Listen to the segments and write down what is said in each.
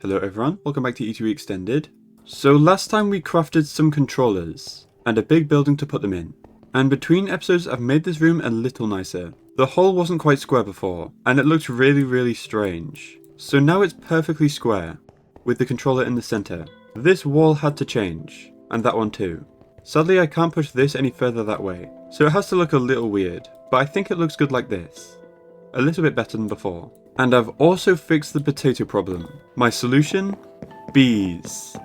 Hello everyone, welcome back to E2E Extended. So last time we crafted some controllers, and a big building to put them in. And between episodes I've made this room a little nicer. The hole wasn't quite square before, and it looked really strange. So now it's perfectly square, with the controller in the center. This wall had to change, and that one too. Sadly I can't push this any further that way, so it has to look a little weird, but I think it looks good like this. A little bit better than before. And I've also fixed the potato problem. My solution? Bees.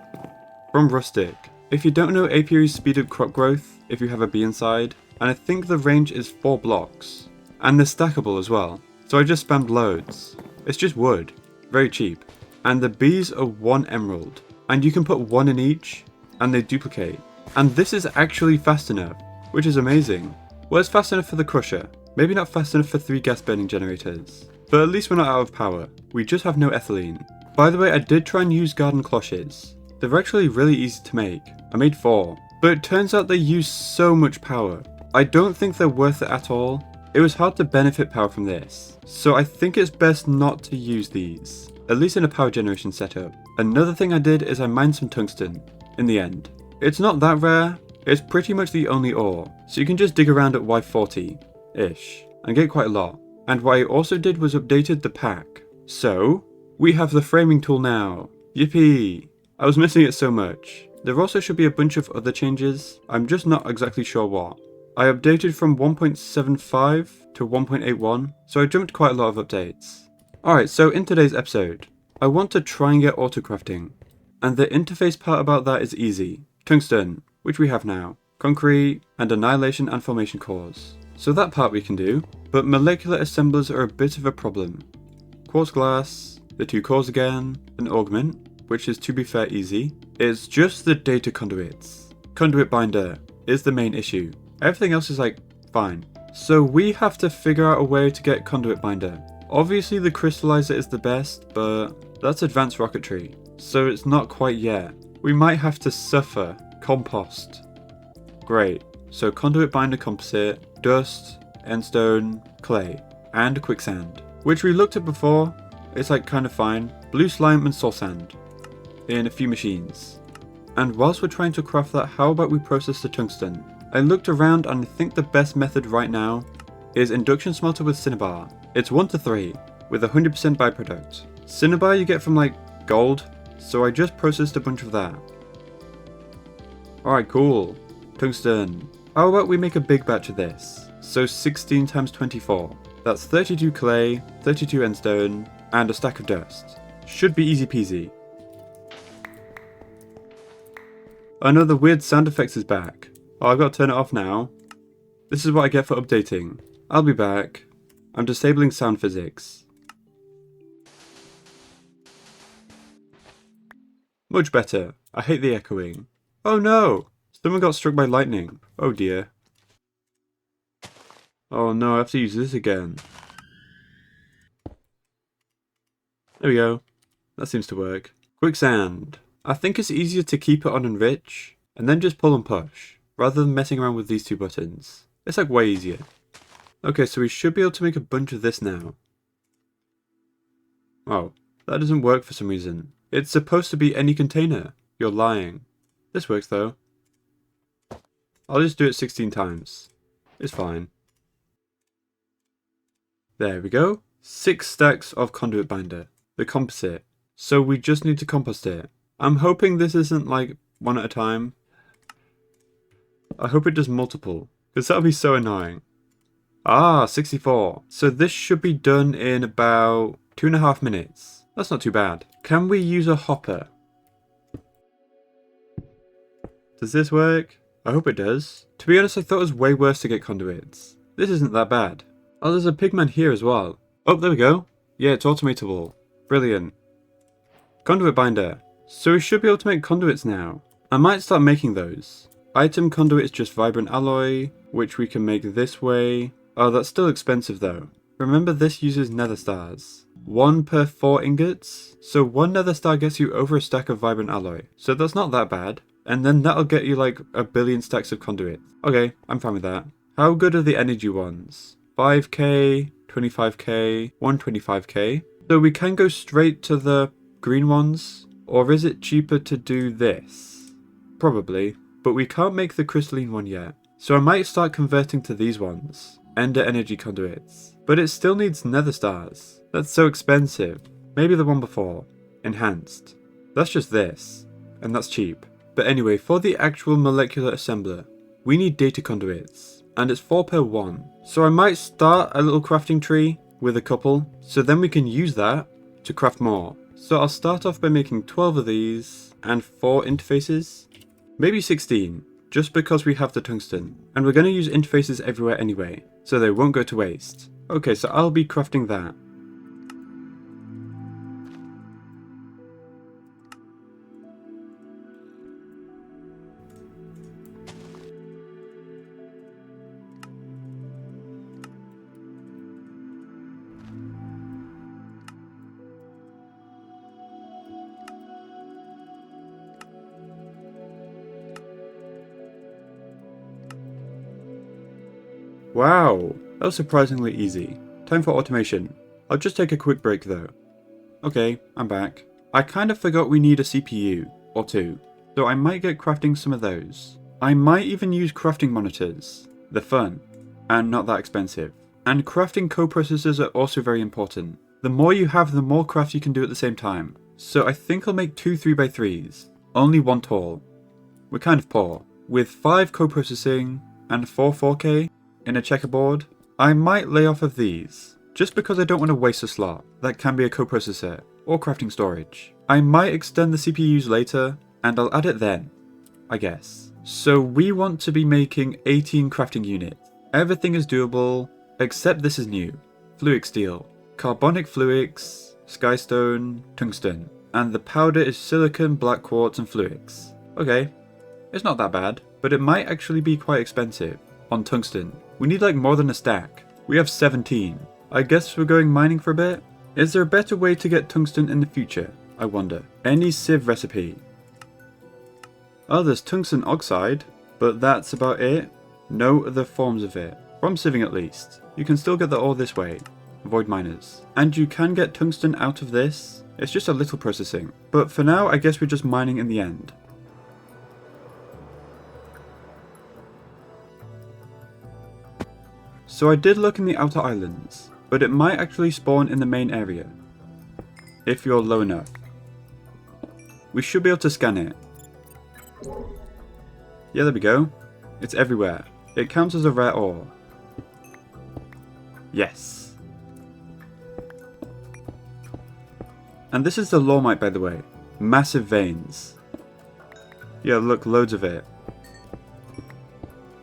From Rustic. If you don't know, apiaries speed up crop growth if you have a bee inside, and I think the range is 4 blocks. And they're stackable as well, so I just spammed loads. It's just wood, very cheap. And the bees are 1 emerald, and you can put 1 in each, and they duplicate. And this is actually fast enough, which is amazing. Well, it's fast enough for the crusher, maybe not fast enough for 3 gas burning generators. But at least we're not out of power, we just have no ethylene. By the way, I did try and use garden cloches. They're actually really easy to make. I made 4. But it turns out they use so much power. I don't think they're worth it at all. It was hard to benefit power from this. So I think it's best not to use these. At least in a power generation setup. Another thing I did is I mined some tungsten. In the end. It's not that rare. It's pretty much the only ore. So you can just dig around at Y40-ish. And get quite a lot. And what I also did was updated the pack. So, we have the framing tool now. Yippee! I was missing it so much. There also should be a bunch of other changes. I'm just not exactly sure what. I updated from 1.75 to 1.81, so I jumped quite a lot of updates. Alright, so in today's episode, I want to try and get autocrafting. And the interface part about that is easy. Tungsten, which we have now. Concrete, and annihilation and formation cores. So that part we can do, but molecular assemblers are a bit of a problem. Quartz glass, the 2 cores again, an augment, which is to be fair easy. It's just the data conduits. Conduit binder is the main issue. Everything else is like, fine. So we have to figure out a way to get conduit binder. Obviously the crystallizer is the best, but that's advanced rocketry, so it's not quite yet. We might have to suffer. Compost. Great. So conduit binder composite, dust, endstone, clay, and quicksand. Which we looked at before, it's like kind of fine. Blue slime and soul sand. In a few machines. And whilst we're trying to craft that, how about we process the tungsten? I looked around and I think the best method right now is induction smelter with cinnabar. It's 1:3 with 100% byproduct. Cinnabar you get from like gold, so I just processed a bunch of that. Alright, cool. Tungsten. How about we make a big batch of this? So 16 times 24. That's 32 clay, 32 endstone, and a stack of dust. Should be easy peasy. Oh no, the weird sound effects is back. Oh, I've got to turn it off now. This is what I get for updating. I'll be back. I'm disabling sound physics. Much better. I hate the echoing. Oh no! Someone got struck by lightning. Oh dear. Oh no, I have to use this again. There we go. That seems to work. Quicksand. I think it's easier to keep it on enrich, and then just pull and push, rather than messing around with these 2 buttons. It's like way easier. Okay, so we should be able to make a bunch of this now. Oh, that doesn't work for some reason. It's supposed to be any container. You're lying. This works though. I'll just do it 16 times. It's fine. There we go. 6 stacks of conduit binder. The composite. So we just need to compost it. I'm hoping this isn't like 1 at a time. I hope it does multiple, because that'll be so annoying. Ah, 64. So this should be done in about 2.5 minutes. That's not too bad. Can we use a hopper? Does this work? I hope it does. To be honest, I thought it was way worse to get conduits. This isn't that bad. Oh, there's a pigman here as well. Oh, there we go. Yeah, it's automatable. Brilliant. Conduit binder. So we should be able to make conduits now. I might start making those. Item conduit is just vibrant alloy, which we can make this way. Oh, that's still expensive though. Remember, this uses nether stars. 1 per 4 ingots. So 1 nether star gets you over a stack of vibrant alloy. So that's not that bad. And then that'll get you like 1 billion stacks of conduit. Okay, I'm fine with that. How good are the energy ones? 5k, 25k, 125k. So we can go straight to the green ones? Or is it cheaper to do this? Probably, but we can't make the crystalline one yet. So I might start converting to these ones, ender energy conduits. But it still needs nether stars. That's so expensive. Maybe the one before, enhanced. That's just this, and that's cheap. But anyway, for the actual molecular assembler, we need data conduits, and it's 4 per 1. So I might start a little crafting tree with a couple, so then we can use that to craft more. So I'll start off by making 12 of these, and 4 interfaces. Maybe 16, just because we have the tungsten. And we're going to use interfaces everywhere anyway, so they won't go to waste. Okay, so I'll be crafting that. Wow, that was surprisingly easy. Time for automation. I'll just take a quick break though. Okay, I'm back. I kind of forgot we need a CPU, or 2, so I might get crafting some of those. I might even use crafting monitors. They're fun, and not that expensive. And crafting coprocessors are also very important. The more you have, the more craft you can do at the same time. So I think I'll make 2 3x3s, only 1 tall. We're kind of poor. With 5 coprocessing and 4 4K, in a checkerboard, I might lay off of these, just because I don't want to waste a slot that can be a coprocessor or crafting storage. I might extend the CPUs later, and I'll add it then, I guess. So we want to be making 18 crafting units. Everything is doable, except this is new. Fluic steel, carbonic fluics, skystone, tungsten, and the powder is silicon, black quartz, and fluics. Okay, it's not that bad, but it might actually be quite expensive. On tungsten, we need like more than a stack. We have 17. I guess we're going mining for a bit? Is there a better way to get tungsten in the future? I wonder. Any sieve recipe? Oh, there's tungsten oxide, but that's about it. No other forms of it. From sieving at least. You can still get the ore this way. Avoid miners. And you can get tungsten out of this. It's just a little processing. But for now, I guess we're just mining in the end. So I did look in the outer islands, but it might actually spawn in the main area, if you're low enough. We should be able to scan it. Yeah, there we go. It's everywhere. It counts as a rare ore. Yes. And this is the lawmite, by the way. Massive veins. Yeah, look, loads of it.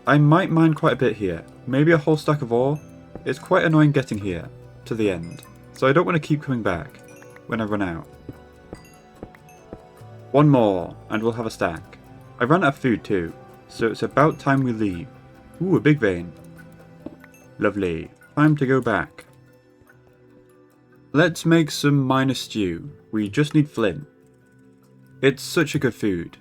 I might mine quite a bit here. Maybe a whole stack of ore. It's quite annoying getting here, to the end. So I don't want to keep coming back when I run out. 1 more, and we'll have a stack. I ran out of food too, so it's about time we leave. Ooh, a big vein. Lovely. Time to go back. Let's make some miner stew. We just need flint. It's such a good food.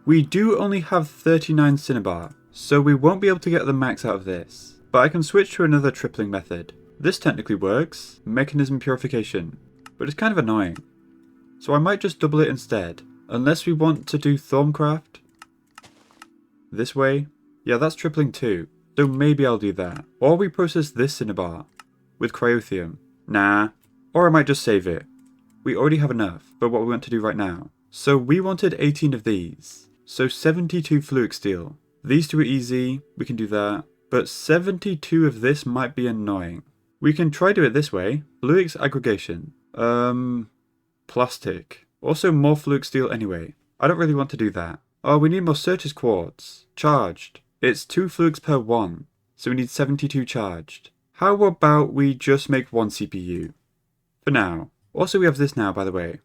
We do only have 39 cinnabar, so we won't be able to get the max out of this. But I can switch to another tripling method. This technically works, mechanism purification, but it's kind of annoying. So I might just double it instead, unless we want to do Thorncraft. This way. Yeah, that's tripling too, so maybe I'll do that. Or we process this cinnabar with cryothium. Nah, or I might just save it. We already have enough for what we want to do right now. So we wanted 18 of these. So 72 fluic steel. These two are easy, we can do that. But 72 of this might be annoying. We can try do it this way. Fluics aggregation. Plastic. Also more fluic steel anyway. I don't really want to do that. Oh, we need more Certis quartz. Charged. It's 2 fluics per 1. So we need 72 charged. How about we just make 1 CPU? For now. Also we have this now, by the way.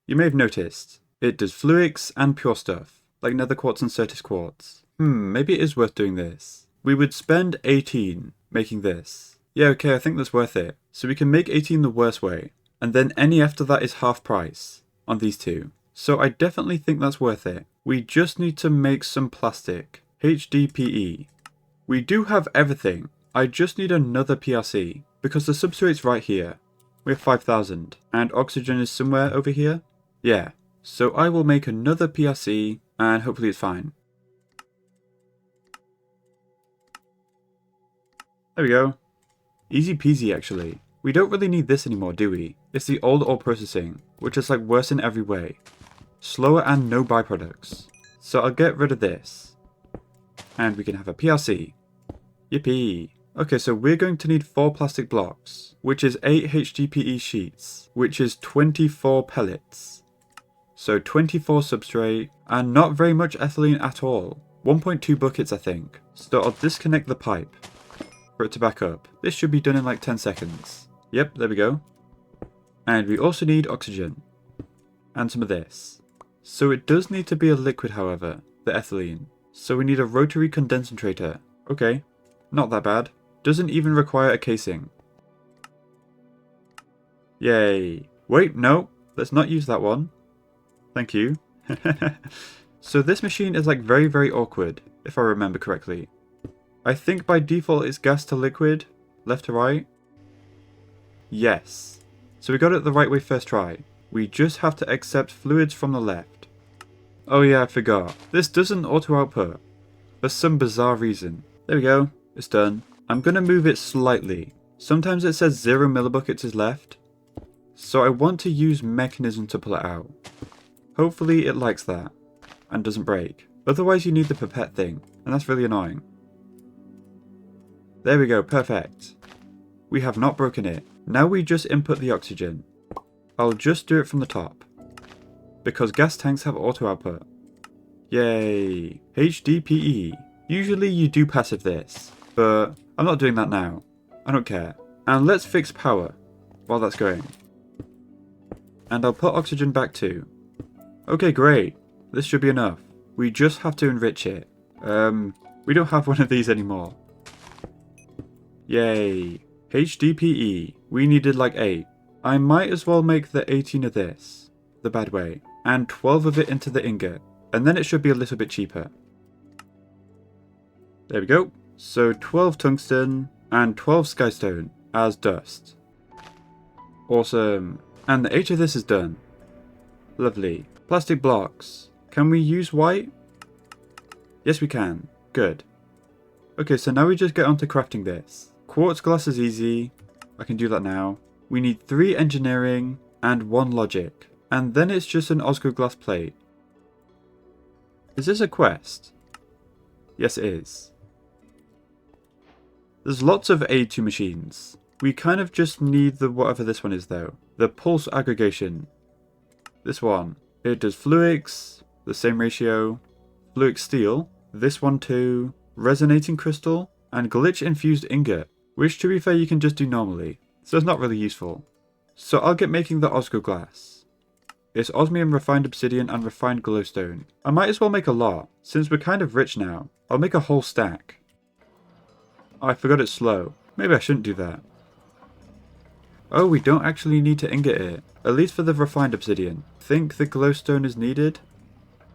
You may have noticed. It does fluics and pure stuff. Like nether quartz and Certis quartz. Maybe it is worth doing this. We would spend 18 making this. Yeah, okay, I think that's worth it. So we can make 18 the worst way. And then any after that is half price on these two. So I definitely think that's worth it. We just need to make some plastic. HDPE. We do have everything. I just need another PRC. Because the substrate's right here. We have 5,000. And oxygen is somewhere over here? Yeah. So I will make another PRC and hopefully it's fine. There we go. Easy peasy actually. We don't really need this anymore, do we? It's the old ore processing, which is like worse in every way. Slower and no byproducts. So I'll get rid of this. And we can have a PRC. Yippee. Okay, so we're going to need 4 plastic blocks, which is 8 HDPE sheets, which is 24 pellets. So 24 substrate, and not very much ethylene at all. 1.2 buckets I think. So I'll disconnect the pipe for it to back up. This should be done in like 10 seconds. Yep, there we go. And we also need oxygen. And some of this. So it does need to be a liquid however, the ethylene. So we need a rotary condensator. Okay, not that bad. Doesn't even require a casing. Yay. Wait, no, let's not use that one. Thank you. So this machine is like very, very awkward, if I remember correctly. I think by default it's gas to liquid, left to right. Yes. So we got it the right way first try. We just have to accept fluids from the left. Oh yeah, I forgot. This doesn't auto output. For some bizarre reason. There we go. It's done. I'm going to move it slightly. Sometimes it says 0 millibuckets is left. So I want to use mechanism to pull it out. Hopefully it likes that. And doesn't break. Otherwise you need the pipette thing. And that's really annoying. There we go. Perfect. We have not broken it. Now we just input the oxygen. I'll just do it from the top. Because gas tanks have auto output. Yay. HDPE. Usually you do passive this. But I'm not doing that now. I don't care. And let's fix power while that's going. And I'll put oxygen back too. Okay, great. This should be enough. We just have to enrich it. We don't have one of these anymore. Yay. HDPE. We needed like 8. I might as well make the 18 of this. The bad way. And 12 of it into the ingot. And then it should be a little bit cheaper. There we go. So 12 tungsten and 12 skystone as dust. Awesome. And the 8 of this is done. Lovely. Plastic blocks. Can we use white? Yes we can. Good. Okay, so now we just get on to crafting this. Quartz glass is easy. I can do that now. We need 3 engineering and 1 logic. And then it's just an Osco glass plate. Is this a quest? Yes it is. There's lots of E2E machines. We kind of just need the whatever this one is though. The pulse aggregation. This one. It does fluix, the same ratio. Fluix steel. This one too. Resonating crystal. And glitch infused ingot. Which to be fair you can just do normally. So it's not really useful. So I'll get making the Osco glass. It's osmium, refined obsidian and refined glowstone. I might as well make a lot. Since we're kind of rich now. I'll make a whole stack. Oh, I forgot it's slow. Maybe I shouldn't do that. Oh, we don't actually need to ingot it. At least for the refined obsidian. Think the glowstone is needed?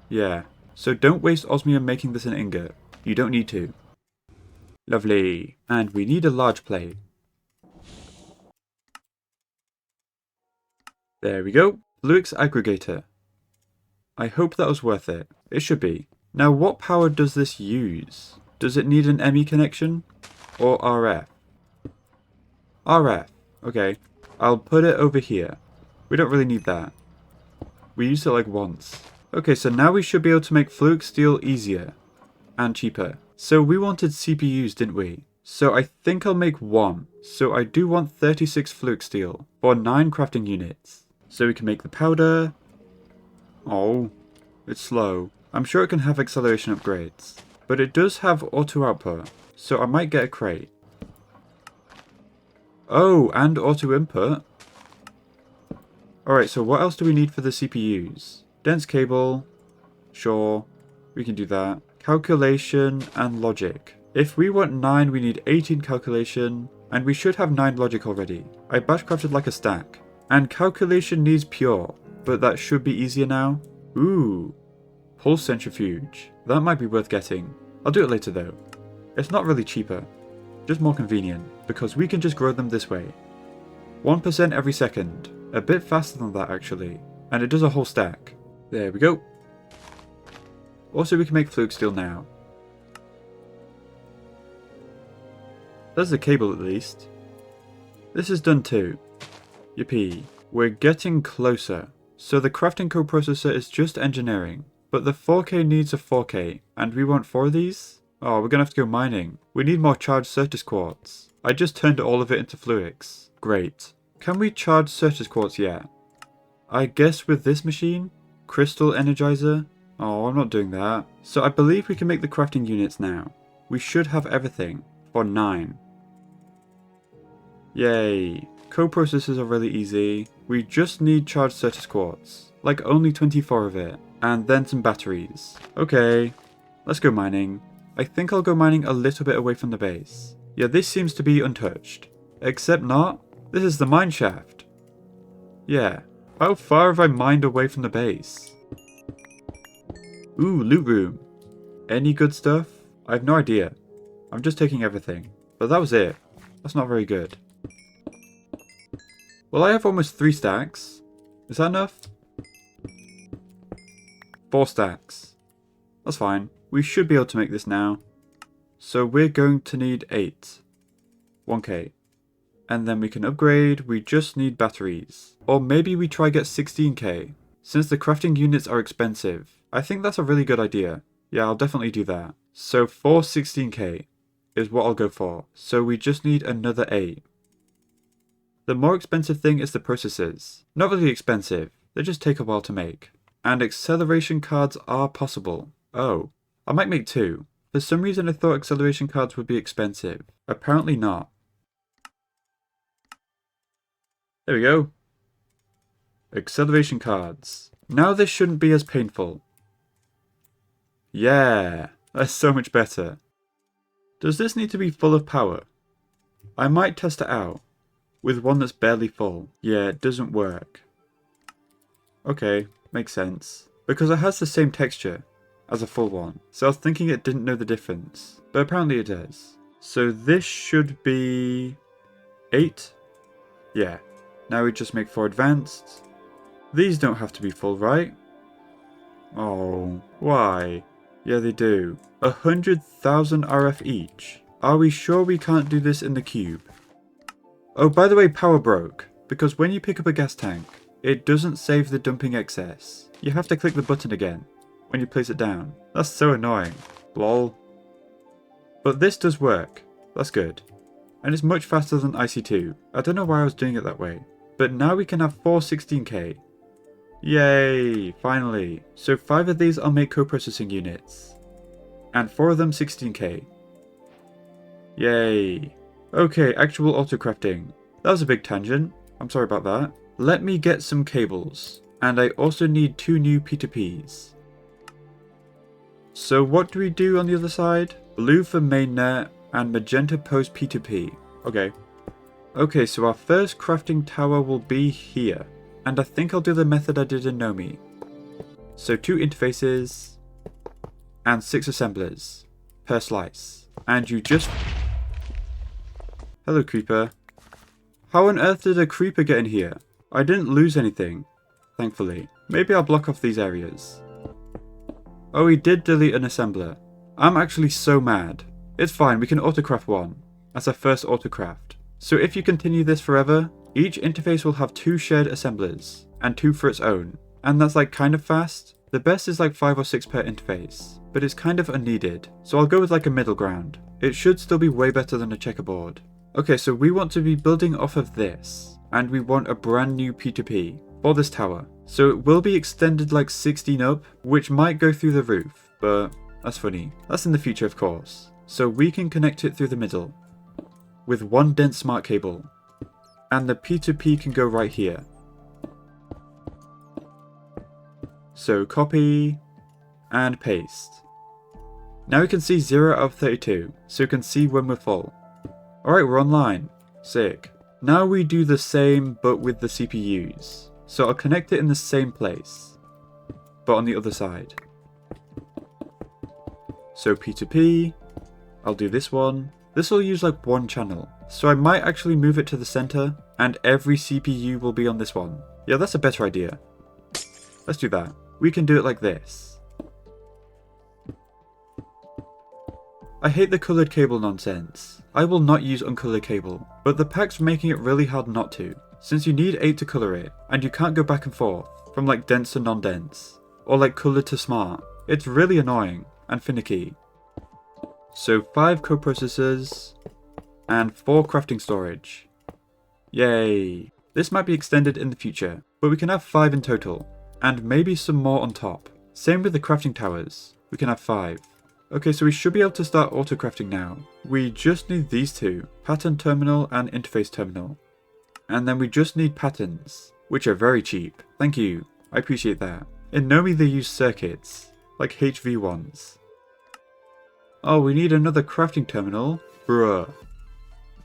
Yeah. So don't waste osmium making this an ingot. You don't need to. Lovely. And we need a large plate. There we go. Fluix aggregator. I hope that was worth it. It should be. Now what power does this use? Does it need an ME connection? Or RF? RF. Okay. I'll put it over here. We don't really need that. We used it like once. Okay, so now we should be able to make fluix steel easier. And cheaper. So we wanted CPUs, didn't we? So I think I'll make 1. So I do want 36 fluix steel. For 9 crafting units. So we can make the powder. Oh. It's slow. I'm sure it can have acceleration upgrades. But it does have auto output. So I might get a crate. Oh, and auto input. Alright, so what else do we need for the CPUs? Dense cable. Sure. We can do that. Calculation and logic. If we want 9, we need 18 calculation. And we should have 9 logic already. I batch crafted like a stack. And calculation needs pure. But that should be easier now. Ooh. Pulse centrifuge. That might be worth getting. I'll do it later though. It's not really cheaper. Just more convenient. Because we can just grow them this way. 1% every second. A bit faster than that actually. And it does a whole stack. There we go. Also we can make flug steel now. There's the cable at least. This is done too. Yippee. We're getting closer. So the crafting coprocessor is just engineering. But the 4K needs a 4K. And we want 4 of these? Oh, we're gonna have to go mining. We need more charged Certus quartz. I just turned all of it into fluix. Great. Can we charge Certus quartz yet? I guess with this machine? Crystal energizer? Oh, I'm not doing that. So I believe we can make the crafting units now. We should have everything. For 9. Yay. Coprocessors are really easy. We just need charged Certus quartz. Like only 24 of it. And then some batteries. Okay. Let's go mining. I think I'll go mining a little bit away from the base. Yeah, this seems to be untouched. Except not. This is the mine shaft. Yeah. How far have I mined away from the base? Ooh, loot room. Any good stuff? I have no idea. I'm just taking everything. But that was it. That's not very good. Well, I have almost 3 stacks. Is that enough? 4 stacks. That's fine. We should be able to make this now. So we're going to need 8. 1k. And then we can upgrade. We just need batteries. Or maybe we try get 16k. Since the crafting units are expensive. I think that's a really good idea. Yeah, I'll definitely do that. So for 16k is what I'll go for. So we just need another 8. The more expensive thing is the processors. Not really expensive. They just take a while to make. And acceleration cards are possible. Oh. I might make 2. For some reason I thought acceleration cards would be expensive. Apparently not. There we go. Acceleration cards. Now this shouldn't be as painful. Yeah, that's so much better. Does this need to be full of power? I might test it out. With one that's barely full. Yeah, it doesn't work. Okay, makes sense. Because it has the same texture as a full one. So I was thinking it didn't know the difference. But apparently it does. So this should be 8. Yeah. Now we just make 4 advanced. These don't have to be full, right? Oh, why? Yeah, they do. 100,000 RF each. Are we sure we can't do this in the cube? Oh, by the way, power broke. Because when you pick up a gas tank, it doesn't save the dumping excess. You have to click the button again when you place it down. That's so annoying. Lol. But this does work. That's good. And it's much faster than IC2. I don't know why I was doing it that way. But now we can have 4 16k. Yay, finally. So 5 of these I'll make co-processing units. And 4 of them 16k. Yay. Okay, actual auto-crafting. That was a big tangent. I'm sorry about that. Let me get some cables. And I also need 2 new P2Ps. So what do we do on the other side? Blue for mainnet and magenta post P2P. Okay. Okay, so our first crafting tower will be here. And I think I'll do the method I did in Nomi. So 2 interfaces and 6 assemblers per slice. And you just... Hello, creeper. How on earth did a creeper get in here? I didn't lose anything, thankfully. Maybe I'll block off these areas. Oh, he did delete an assembler. I'm actually so mad. It's fine, we can autocraft 1 as our first autocraft. So if you continue this forever, each interface will have 2 shared assemblers and 2 for its own. And that's like kind of fast. The best is like 5 or 6 per interface, but it's kind of unneeded. So I'll go with like a middle ground. It should still be way better than a checkerboard. Okay, so we want to be building off of this, and we want a brand new P2P for this tower. So it will be extended like 16 up, which might go through the roof, but that's funny. That's in the future, of course. So we can connect it through the middle with 1 dense smart cable, and the P2P can go right here. So copy and paste. Now we can see 0 out of 32, so we can see when we're full. Alright, we're online. Sick. Now we do the same, but with the CPUs. So I'll connect it in the same place, but on the other side. So P2P, I'll do this one. This will use like 1 channel, so I might actually move it to the center, and every CPU will be on this one. Yeah, that's a better idea. Let's do that. We can do it like this. I hate the coloured cable nonsense. I will not use uncoloured cable, but the pack's making it really hard not to, since you need 8 to colour it, and you can't go back and forth, from like dense to non-dense, or like coloured to smart. It's really annoying, and finicky. So 5 coprocessors, and 4 crafting storage. Yay! This might be extended in the future, but we can have 5 in total, and maybe some more on top. Same with the crafting towers, we can have 5. Okay, so we should be able to start auto-crafting now. We just need these two, pattern terminal and interface terminal. And then we just need patterns, which are very cheap. Thank you, I appreciate that. In Nomi they use circuits, like HV ones. Oh, we need another crafting terminal? Bruh.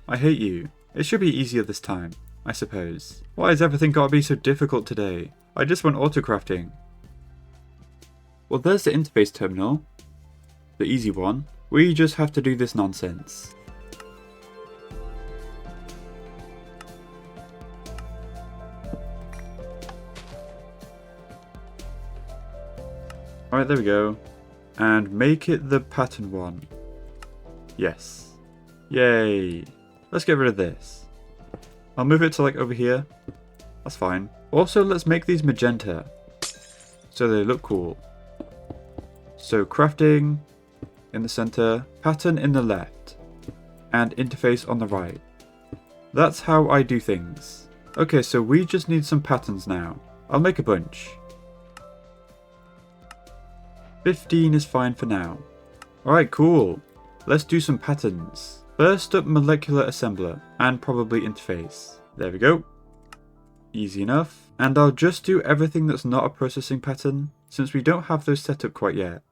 I hate you. It should be easier this time, I suppose. Why has everything got to be so difficult today? I just want auto-crafting. Well, there's the interface terminal. The easy one. We just have to do this nonsense. Alright, there we go. And make it the pattern one. Yes. Yay. Let's get rid of this. I'll move it to like over here. That's fine. Also, let's make these magenta, so they look cool. So crafting in the center, pattern in the left, and interface on the right. That's how I do things. Okay, so we just need some patterns now. I'll make a bunch. 15 is fine for now. Alright, cool. Let's do some patterns. First up, molecular assembler, and probably interface. There we go. Easy enough. And I'll just do everything that's not a processing pattern, since we don't have those set up quite yet.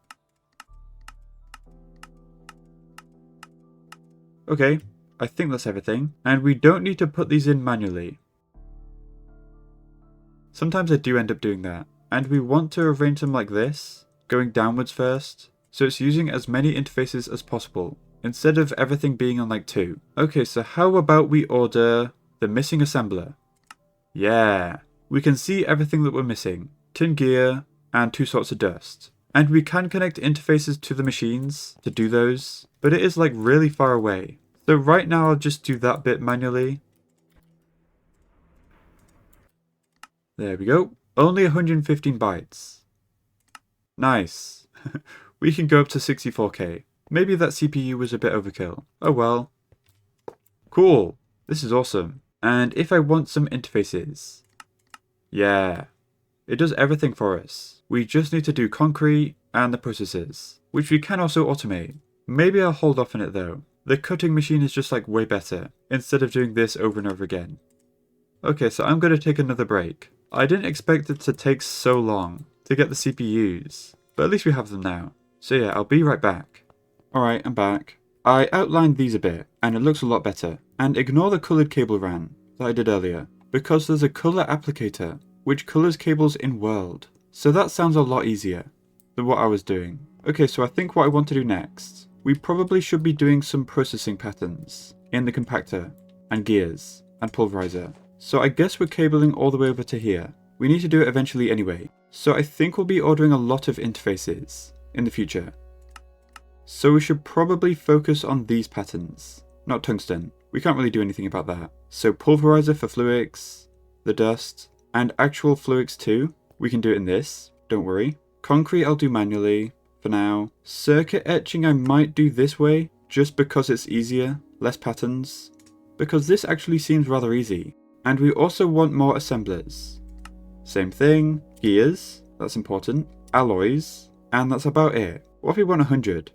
Okay, I think that's everything. And we don't need to put these in manually. Sometimes I do end up doing that. And we want to arrange them like this, going downwards first, so it's using as many interfaces as possible, instead of everything being on like 2. Okay, so how about we order the missing assembler? Yeah, we can see everything that we're missing. Tin gear and 2 sorts of dust. And we can connect interfaces to the machines to do those, but it is like really far away. So right now I'll just do that bit manually. There we go. Only 115 bytes. Nice. We can go up to 64K. Maybe that CPU was a bit overkill. Oh well. Cool. This is awesome. And if I want some interfaces. Yeah. It does everything for us. We just need to do concrete and the processes, which we can also automate. Maybe I'll hold off on it though. The cutting machine is just like way better, instead of doing this over and over again. Okay, so I'm going to take another break. I didn't expect it to take so long to get the CPUs, but at least we have them now. So yeah, I'll be right back. Alright, I'm back. I outlined these a bit, and it looks a lot better. And ignore the coloured cable ran that I did earlier, because there's a colour applicator, which colours cables in world. So that sounds a lot easier than what I was doing. Okay, so I think what I want to do next, we probably should be doing some processing patterns in the compactor, and gears, and pulverizer. So I guess we're cabling all the way over to here. We need to do it eventually anyway. So I think we'll be ordering a lot of interfaces in the future. So we should probably focus on these patterns, not tungsten. We can't really do anything about that. So pulverizer for fluics, the dust, and actual fluics too. We can do it in this, don't worry. Concrete I'll do manually for now. Circuit etching I might do this way, just because it's easier, less patterns. Because this actually seems rather easy. And we also want more assemblers. Same thing, gears, that's important, alloys, and that's about it. What if we want 100?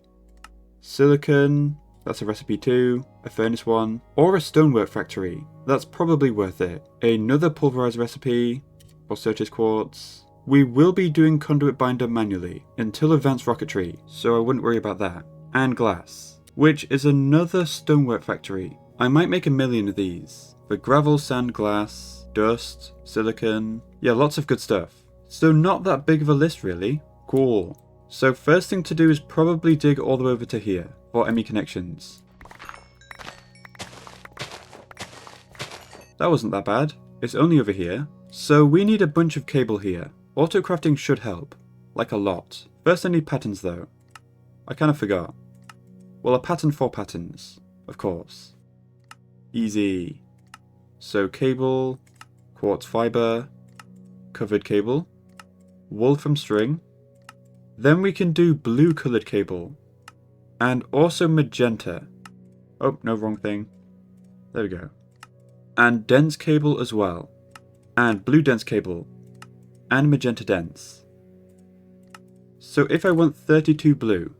Silicon, that's a recipe too, a furnace one, or a stonework factory. That's probably worth it. Another pulverized recipe, or Certis quartz. We will be doing conduit binder manually until advanced rocketry, so I wouldn't worry about that. And glass, which is another stonework factory. I might make 1 million of these. For gravel, sand, glass, dust, silicon, yeah, lots of good stuff. So not that big of a list really. Cool. So first thing to do is probably dig all the way over to here for ME connections. that wasn't that bad. It's only over here. So we need a bunch of cable here. Auto crafting should help. Like a lot. First I need patterns though. I kind of forgot. Well, a pattern for patterns. Of course. Easy. So cable, quartz fiber, covered cable, wool from string. Then we can do blue coloured cable. And also magenta. Oh, no, wrong thing. There we go. And dense cable as well. And blue dense cable. And magenta dense. So if I want 32 blue,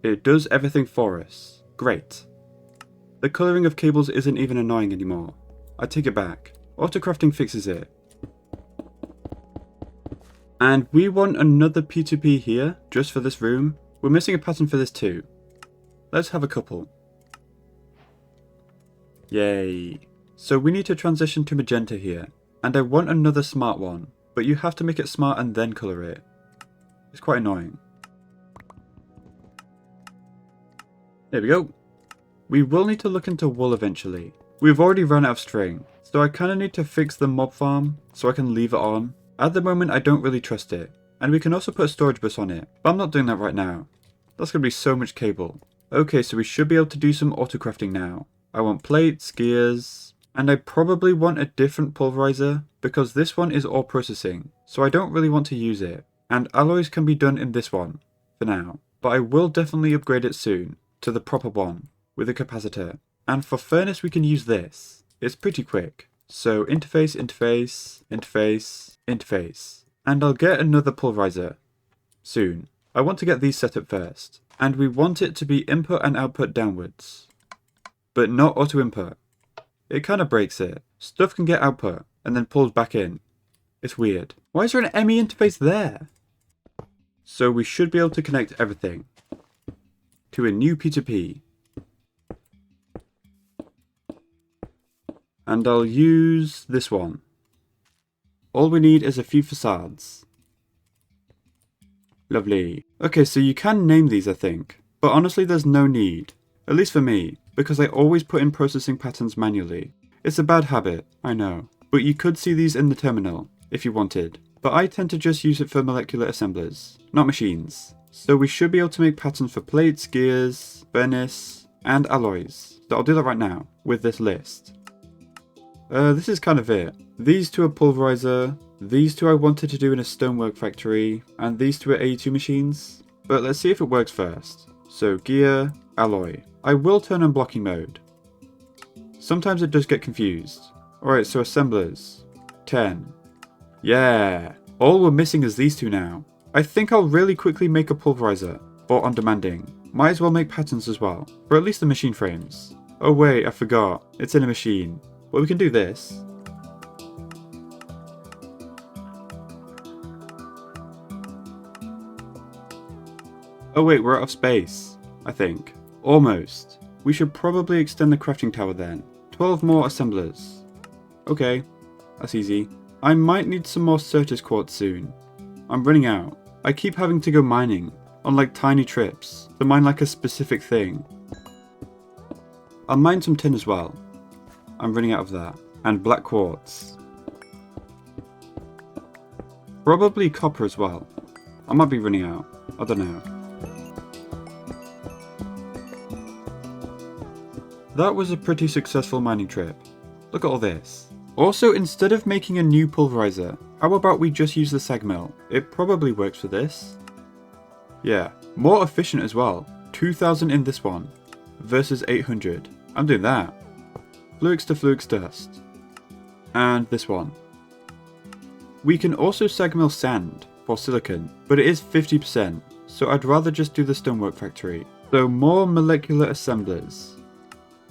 it does everything for us. Great. The colouring of cables isn't even annoying anymore. I take it back. Autocrafting fixes it. And we want another P2P here, just for this room. We're missing a pattern for this too. Let's have a couple. Yay. So we need to transition to magenta here. And I want another smart one. But you have to make it smart and then colour it. It's quite annoying. There we go. We will need to look into wool eventually. We've already run out of string. So I kind of need to fix the mob farm so I can leave it on. At the moment I don't really trust it. And we can also put a storage bus on it. But I'm not doing that right now. That's going to be so much cable. Okay, so we should be able to do some autocrafting now. I want plates, gears, and I probably want a different pulverizer because this one is ore processing, so I don't really want to use it. And alloys can be done in this one, for now. But I will definitely upgrade it soon, to the proper one, with a capacitor. And for furnace we can use this. It's pretty quick. So interface, interface, interface, interface. And I'll get another pulverizer, soon. I want to get these set up first. And we want it to be input and output downwards. But not auto input. It kind of breaks it. Stuff can get output and then pulled back in. It's weird. Why is there an ME interface there? So we should be able to connect everything to a new P2P. And I'll use this one. All we need is a few facades. Lovely. Okay, so you can name these I think. But honestly there's no need. At least for me. Because I always put in processing patterns manually. It's a bad habit, I know. But you could see these in the terminal, if you wanted. But I tend to just use it for molecular assemblers, not machines. So we should be able to make patterns for plates, gears, furnace, and alloys. So I'll do that right now, with this list. This is kind of it. These two are pulverizer, these two I wanted to do in a stonework factory, and these two are E2E machines. But let's see if it works first. So gear, alloy. I will turn on blocking mode. Sometimes it does get confused. Alright, so assemblers. 10. Yeah! All we're missing is these two now. I think I'll really quickly make a pulverizer. Or on demanding. Might as well make patterns as well. For at least the machine frames. Oh wait, I forgot. It's in a machine. Well, we can do this. Oh wait, we're out of space. I think. Almost. We should probably extend the crafting tower then. 12 more assemblers. Okay, that's easy. I might need some more Certus quartz soon. I'm running out. I keep having to go mining, on like tiny trips, to mine like a specific thing. I'll mine some tin as well. I'm running out of that. And black quartz. Probably copper as well. I might be running out. I don't know. That was a pretty successful mining trip. Look at all this. Also, instead of making a new pulverizer, how about we just use the sag mill? It probably works for this. Yeah, more efficient as well. 2000 in this one, versus 800. I'm doing that. Fluix to Fluix dust. And this one. We can also sag mill sand for silicon, but it is 50%, so I'd rather just do the stonework factory. So more molecular assemblers.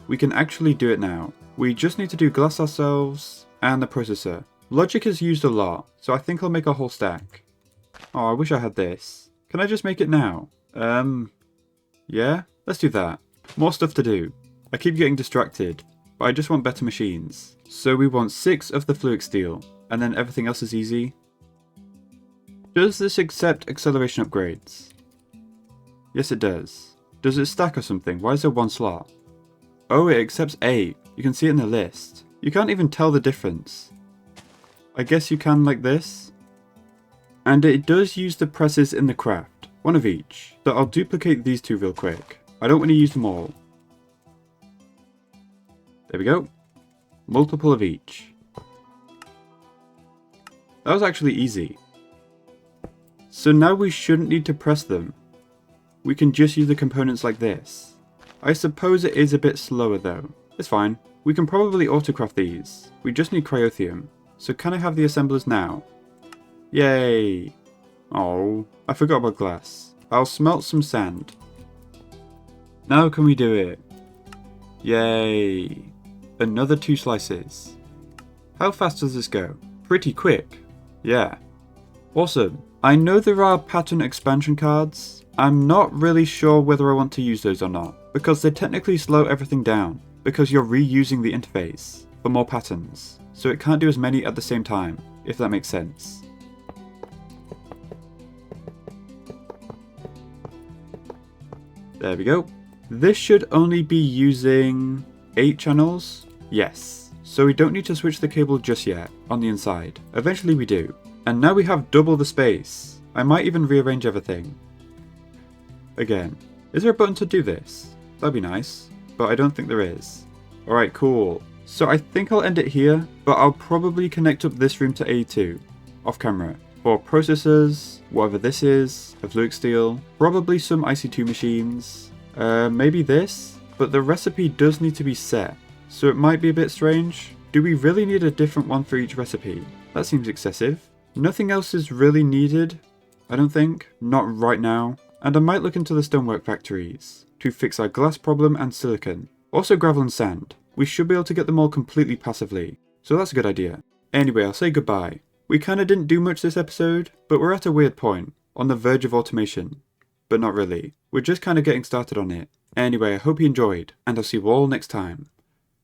We can actually do it now. We just need to do glass ourselves and the processor. Logic is used a lot, so I think I'll make a whole stack. Oh, I wish I had this. Can I just make it now? Yeah? Let's do that. More stuff to do. I keep getting distracted, but I just want better machines. So we want 6 of the fluix steel, and then everything else is easy. Does this accept acceleration upgrades? Yes it does. Does it stack or something? Why is there one slot? Oh, it accepts 8. You can see it in the list. You can't even tell the difference. I guess you can like this. And it does use the presses in the craft, one of each. So I'll duplicate these two real quick. I don't want to use them all. There we go. Multiple of each. That was actually easy. So now we shouldn't need to press them. We can just use the components like this. I suppose it is a bit slower though. It's fine. We can probably autocraft these. We just need cryothium. So can I have the assemblers now? Yay! Oh, I forgot about glass. I'll smelt some sand. Now can we do it? Yay! Another 2 slices. How fast does this go? Pretty quick. Yeah. Awesome. I know there are pattern expansion cards. I'm not really sure whether I want to use those or not, because they technically slow everything down, because you're reusing the interface for more patterns, so it can't do as many at the same time, if that makes sense. There we go. This should only be using 8 channels. Yes. So we don't need to switch the cable just yet, on the inside. Eventually we do. And now we have double the space. I might even rearrange everything. Again. Is there a button to do this? That'd be nice. But I don't think there is. Alright, cool. So I think I'll end it here, but I'll probably connect up this room to A2, off camera. For processors, whatever this is, a fluid steel, probably some IC2 machines, maybe this, but the recipe does need to be set, so it might be a bit strange. Do we really need a different one for each recipe? That seems excessive. Nothing else is really needed, I don't think, not right now, and I might look into the stonework factories to fix our glass problem and silicon. Also gravel and sand. We should be able to get them all completely passively, so that's a good idea. Anyway, I'll say goodbye. We kinda didn't do much this episode, but we're at a weird point, on the verge of automation. But not really. We're just kinda getting started on it. Anyway, I hope you enjoyed, and I'll see you all next time.